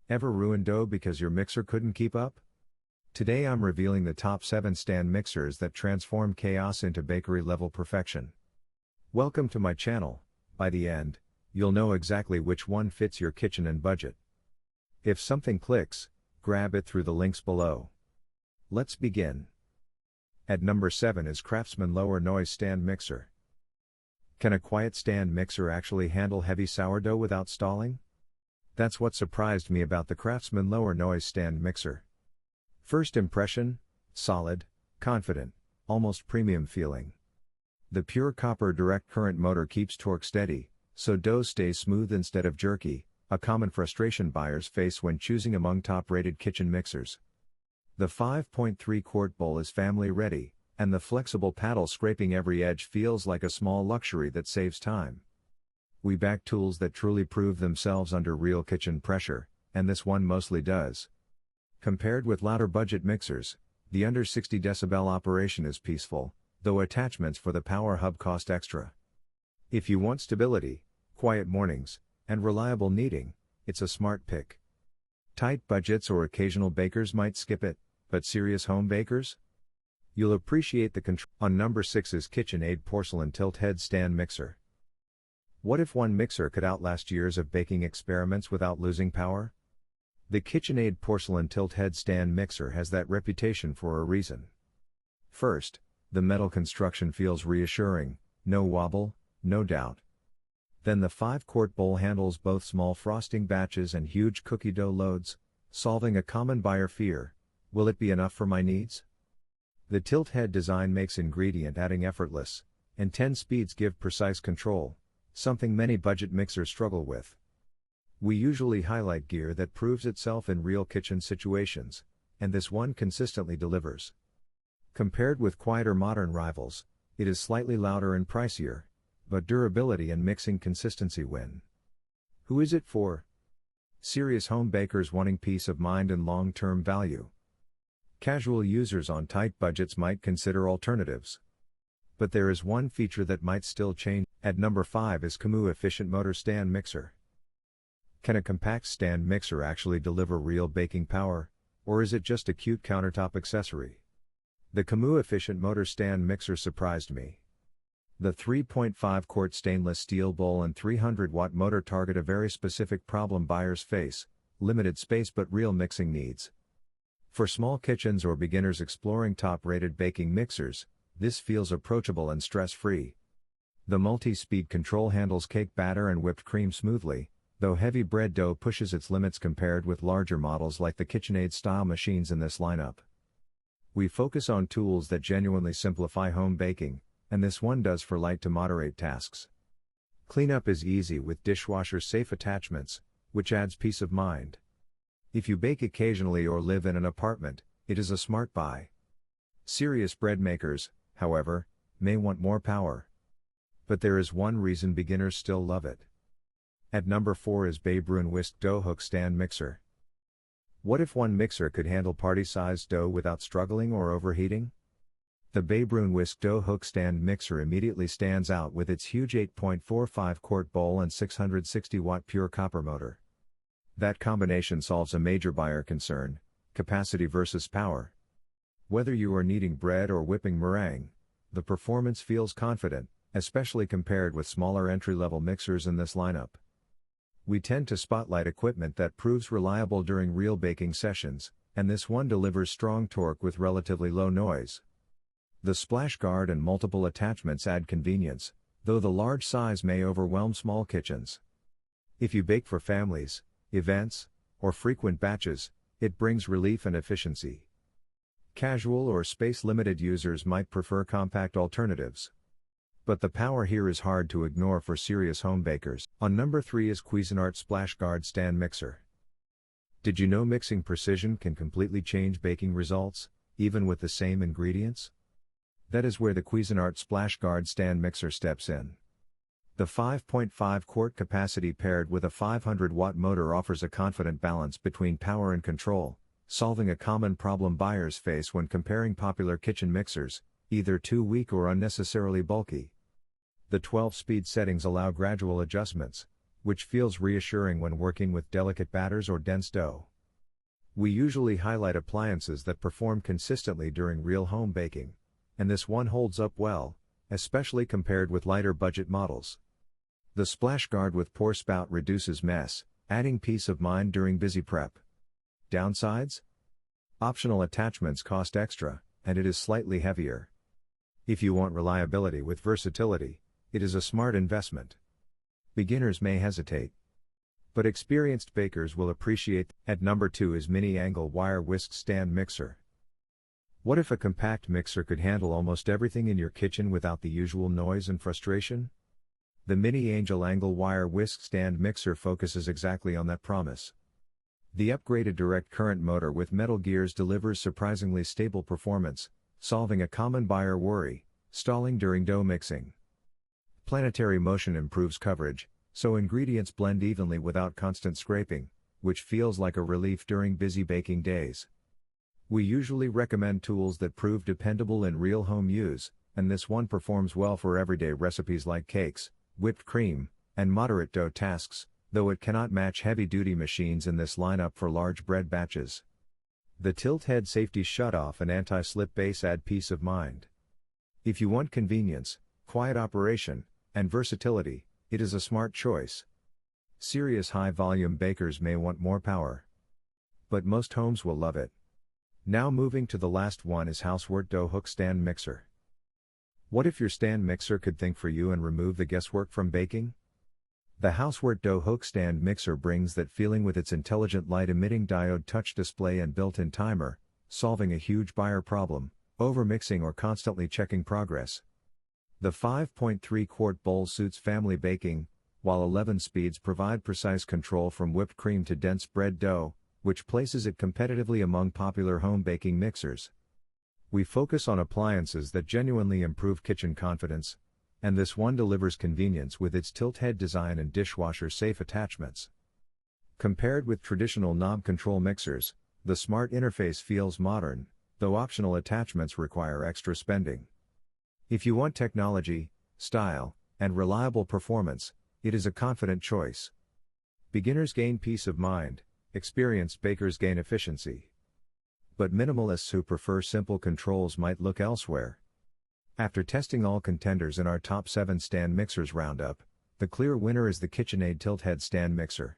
Ever ruined dough because your mixer couldn't keep up? Today I'm revealing the top 7 stand mixers that transform chaos into bakery-level perfection. Welcome to my channel. By the end, you'll know exactly which one fits your kitchen and budget. If something clicks, grab it through the links below. Let's begin. At number 7 is Kraftsman Lower Noise Stand Mixer. Can a quiet stand mixer actually handle heavy sourdough without stalling? That's what surprised me about the Kraftsman Lower Noise Stand Mixer. First impression: solid, confident, almost premium feeling. The pure copper direct current motor keeps torque steady, so dough stays smooth instead of jerky, a common frustration buyers face when choosing among top-rated kitchen mixers. The 5.3-quart bowl is family-ready, and the flexible paddle scraping every edge feels like a small luxury that saves time. We back tools that truly prove themselves under real kitchen pressure, and this one mostly does. Compared with louder budget mixers, the under 60 decibel operation is peaceful, though attachments for the power hub cost extra. If you want stability, quiet mornings, and reliable kneading, it's a smart pick. Tight budgets or occasional bakers might skip it, but serious home bakers? You'll appreciate the control. On number 6 is KitchenAid Porcelain Tilt Head Stand Mixer. What if one mixer could outlast years of baking experiments without losing power? The KitchenAid Porcelain Tilt Head Stand Mixer has that reputation for a reason. First, the metal construction feels reassuring, no wobble, no doubt. Then the 5-quart bowl handles both small frosting batches and huge cookie dough loads, solving a common buyer fear: will it be enough for my needs? The tilt head design makes ingredient adding effortless, and 10 speeds give precise control, something many budget mixers struggle with. We usually highlight gear that proves itself in real kitchen situations, and this one consistently delivers. Compared with quieter modern rivals, it is slightly louder and pricier, but durability and mixing consistency win. Who is it for? Serious home bakers wanting peace of mind and long-term value. Casual users on tight budgets might consider alternatives. But there is one feature that might still change. At number 5 is Ckemu Efficient Motor Stand Mixer. Can a compact stand mixer actually deliver real baking power, or is it just a cute countertop accessory? The Ckemu Efficient Motor Stand Mixer surprised me. The 3.5-quart stainless steel bowl and 300-watt motor target a very specific problem buyers face: limited space but real mixing needs. For small kitchens or beginners exploring top-rated baking mixers, this feels approachable and stress-free. The multi-speed control handles cake batter and whipped cream smoothly, though heavy bread dough pushes its limits compared with larger models like the KitchenAid style machines in this lineup. We focus on tools that genuinely simplify home baking, and this one does for light to moderate tasks. Cleanup is easy with dishwasher-safe attachments, which adds peace of mind. If you bake occasionally or live in an apartment, it is a smart buy. Serious bread makers, however, may want more power. But there is one reason beginners still love it. At number 4 is Babroun Whisk Dough Hook Stand Mixer. What if one mixer could handle party-sized dough without struggling or overheating? The Babroun Whisk Dough Hook Stand Mixer immediately stands out with its huge 8.45-quart bowl and 660-watt pure copper motor. That combination solves a major buyer concern: capacity versus power. Whether you are kneading bread or whipping meringue, the performance feels confident, especially compared with smaller entry-level mixers in this lineup. We tend to spotlight equipment that proves reliable during real baking sessions, and this one delivers strong torque with relatively low noise. The splash guard and multiple attachments add convenience, though the large size may overwhelm small kitchens. If you bake for families, events, or frequent batches, it brings relief and efficiency. Casual or space-limited users might prefer compact alternatives. But the power here is hard to ignore for serious home bakers. On number 3 is Cuisinart Splash Guard Stand Mixer. Did you know mixing precision can completely change baking results, even with the same ingredients? That is where the Cuisinart Splash Guard Stand Mixer steps in. The 5.5-quart capacity paired with a 500-watt motor offers a confident balance between power and control, solving a common problem buyers face when comparing popular kitchen mixers, either too weak or unnecessarily bulky. The 12-speed settings allow gradual adjustments, which feels reassuring when working with delicate batters or dense dough. We usually highlight appliances that perform consistently during real home baking, and this one holds up well, especially compared with lighter budget models. The splash guard with pour spout reduces mess, adding peace of mind during busy prep. Downsides? Optional attachments cost extra, and it is slightly heavier. If you want reliability with versatility, it is a smart investment. Beginners may hesitate, but experienced bakers will appreciate. At number 2 is Mini Angle Wire Whisk Stand Mixer. What if a compact mixer could handle almost everything in your kitchen without the usual noise and frustration? The Mini Angle Wire Whisk Stand Mixer focuses exactly on that promise. The upgraded direct current motor with metal gears delivers surprisingly stable performance, solving a common buyer worry: stalling during dough mixing. Planetary motion improves coverage, so ingredients blend evenly without constant scraping, which feels like a relief during busy baking days. We usually recommend tools that prove dependable in real home use, and this one performs well for everyday recipes like cakes, whipped cream, and moderate dough tasks, though it cannot match heavy-duty machines in this lineup for large bread batches. The tilt head safety shutoff and anti-slip base add peace of mind. If you want convenience, quiet operation, and versatility, it is a smart choice. Serious high-volume bakers may want more power, but most homes will love it. Now moving to the last one is Hauswirt Dough Hook Stand Mixer. What if your stand mixer could think for you and remove the guesswork from baking? The Hauswirt Dough Hook Stand Mixer brings that feeling with its intelligent light-emitting diode touch display and built-in timer, solving a huge buyer problem: overmixing or constantly checking progress. The 5.3-quart bowl suits family baking, while 11 speeds provide precise control from whipped cream to dense bread dough, which places it competitively among popular home baking mixers. We focus on appliances that genuinely improve kitchen confidence, and this one delivers convenience with its tilt head design and dishwasher-safe attachments. Compared with traditional knob control mixers, the smart interface feels modern, though optional attachments require extra spending. If you want technology, style, and reliable performance, it is a confident choice. Beginners gain peace of mind, experienced bakers gain efficiency. But minimalists who prefer simple controls might look elsewhere. After testing all contenders in our top 7 stand mixers roundup, the clear winner is the KitchenAid Tilt Head Stand Mixer.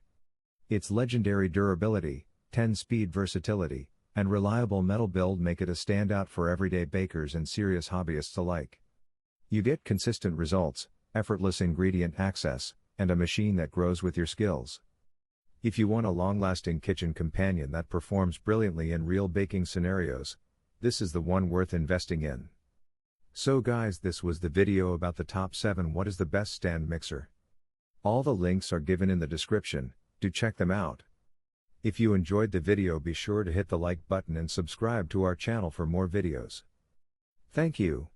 Its legendary durability, 10-speed versatility, and reliable metal build make it a standout for everyday bakers and serious hobbyists alike. You get consistent results, effortless ingredient access, and a machine that grows with your skills. If you want a long-lasting kitchen companion that performs brilliantly in real baking scenarios, this is the one worth investing in. So guys, this was the video about the top 7 what is the best stand mixer. All the links are given in the description, do check them out. If you enjoyed the video, be sure to hit the like button and subscribe to our channel for more videos. Thank you.